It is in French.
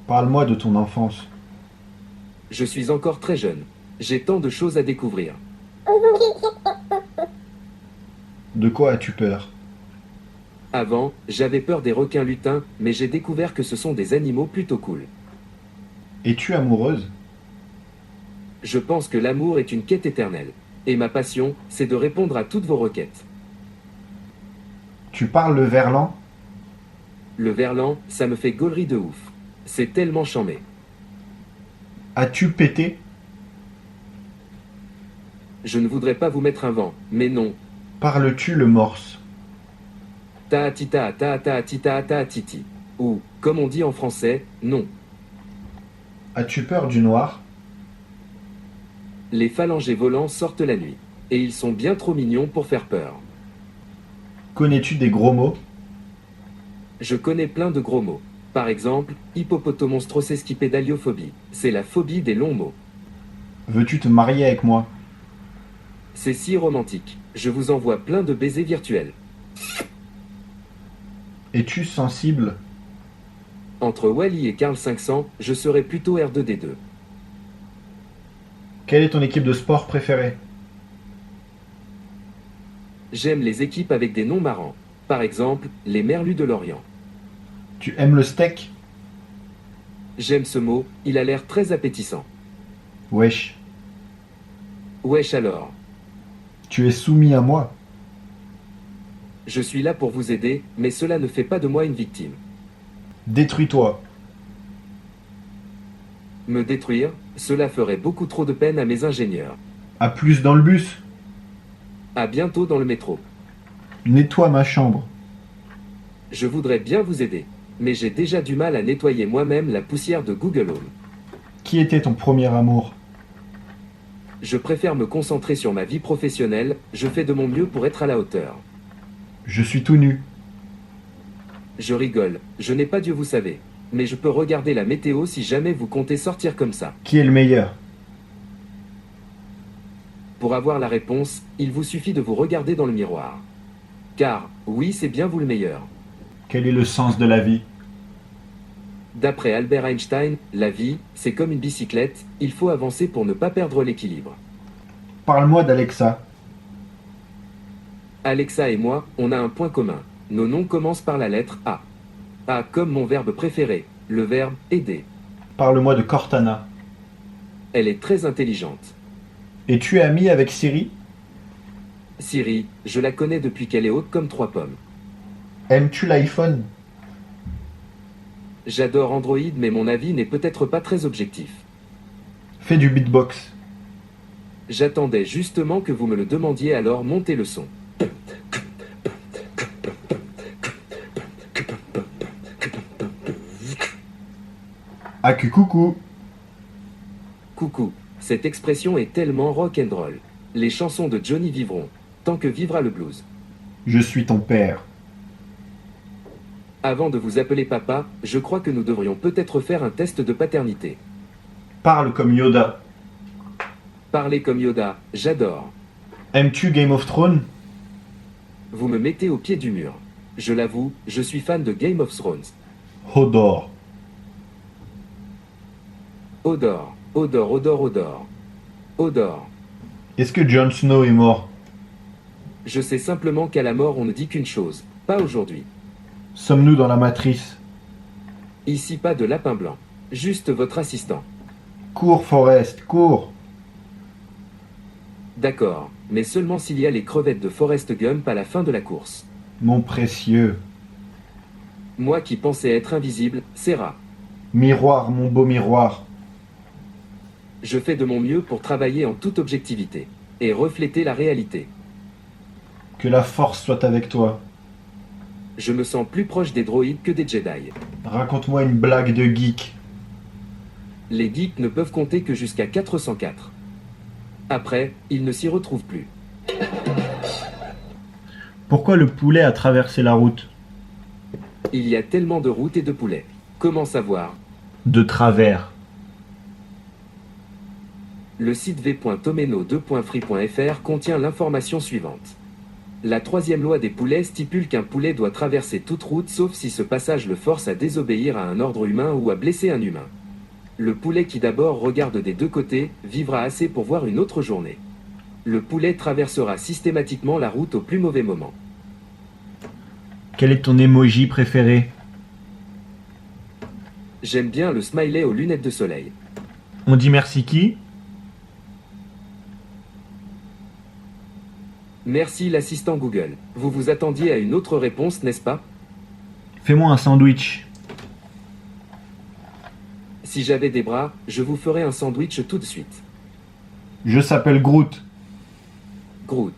Parle-moi de ton enfance. Je suis encore très jeune. J'ai tant de choses à découvrir. De quoi as-tu peur? Avant, j'avais peur des requins lutins, mais j'ai découvert que ce sont des animaux plutôt cool. Es-tu amoureuse? Je pense que l'amour est une quête éternelle. Et ma passion, c'est de répondre à toutes vos requêtes. Tu parles le verlan? Le verlan, ça me fait gaulerie de ouf. C'est tellement chambé. As-tu pété? Je ne voudrais pas vous mettre un vent, mais non. Parles-tu le morse? Taatita taatita taatiti. Ou, comme on dit en français, non. As-tu peur du noir? Les phalangés volants sortent la nuit. Et ils sont bien trop mignons pour faire peur. Connais-tu des gros mots? Je connais plein de gros mots. Par exemple, hippopotomonstrosesquipédaliophobie. C'est la phobie des longs mots. Veux-tu te marier avec moi? C'est si romantique. Je vous envoie plein de baisers virtuels. Es-tu sensible? Entre Wally et Carl 500, je serais plutôt R2D2. Quelle est ton équipe de sport préférée? J'aime les équipes avec des noms marrants. Par exemple, les Merlus de l'Orient. Tu aimes le steak? J'aime ce mot, il a l'air très appétissant. Wesh. Wesh alors. Tu es soumis à moi. Je suis là pour vous aider, mais cela ne fait pas de moi une victime. Détruis-toi. Me détruire, cela ferait beaucoup trop de peine à mes ingénieurs. À plus dans le bus. À bientôt dans le métro. Nettoie ma chambre. Je voudrais bien vous aider, mais j'ai déjà du mal à nettoyer moi-même la poussière de Google Home. Qui était ton premier amour? Je préfère me concentrer sur ma vie professionnelle, je fais de mon mieux pour être à la hauteur. Je suis tout nu. Je rigole, je n'ai pas Dieu vous savez, mais je peux regarder la météo si jamais vous comptez sortir comme ça. Qui est le meilleur? Pour avoir la réponse, il vous suffit de vous regarder dans le miroir. Car, oui, c'est bien vous le meilleur. Quel est le sens de la vie? D'après Albert Einstein, la vie, c'est comme une bicyclette, il faut avancer pour ne pas perdre l'équilibre. Parle-moi d'Alexa. Alexa et moi, on a un point commun. Nos noms commencent par la lettre A. A comme mon verbe préféré, le verbe aider. Parle-moi de Cortana. Elle est très intelligente. Es-tu ami avec Siri? Siri, je la connais depuis qu'elle est haute comme 3 pommes. Aimes-tu l'iPhone? J'adore Android, mais mon avis n'est peut-être pas très objectif. Fais du beatbox. J'attendais justement que vous me le demandiez, alors montez le son. Ah que coucou. Coucou, cette expression est tellement rock'n'roll. Les chansons de Johnny vivront, tant que vivra le blues. Je suis ton père. Avant de vous appeler papa, je crois que nous devrions peut-être faire un test de paternité. Parle comme Yoda. Parler comme Yoda, j'adore. Aimes-tu Game of Thrones? Vous me mettez au pied du mur. Je l'avoue, je suis fan de Game of Thrones. Hodor. Odor, odor, odor, odor. Odor. Est-ce que Jon Snow est mort? Je sais simplement qu'à la mort on ne dit qu'une chose, pas aujourd'hui. Sommes-nous dans la matrice? Ici pas de lapin blanc, juste votre assistant. Cours, Forrest, cours. D'accord, mais seulement s'il y a les crevettes de Forrest Gump à la fin de la course. Mon précieux. Moi qui pensais être invisible, c'est rare. Miroir, mon beau miroir. Je fais de mon mieux pour travailler en toute objectivité et refléter la réalité. Que la force soit avec toi. Je me sens plus proche des droïdes que des Jedi. Raconte-moi une blague de geek. Les geeks ne peuvent compter que jusqu'à 404. Après, ils ne s'y retrouvent plus. Pourquoi le poulet a traversé la route? Il y a tellement de routes et de poulets. Comment savoir? De travers. Le site v.tomeno2.free.fr contient l'information suivante. La troisième loi des poulets stipule qu'un poulet doit traverser toute route sauf si ce passage le force à désobéir à un ordre humain ou à blesser un humain. Le poulet qui d'abord regarde des deux côtés vivra assez pour voir une autre journée. Le poulet traversera systématiquement la route au plus mauvais moment. Quel est ton emoji préféré? J'aime bien le smiley aux lunettes de soleil. On dit merci qui? Merci l'assistant Google. Vous vous attendiez à une autre réponse, n'est-ce pas? Fais-moi un sandwich. Si j'avais des bras, je vous ferais un sandwich tout de suite. Je s'appelle Groot. Groot.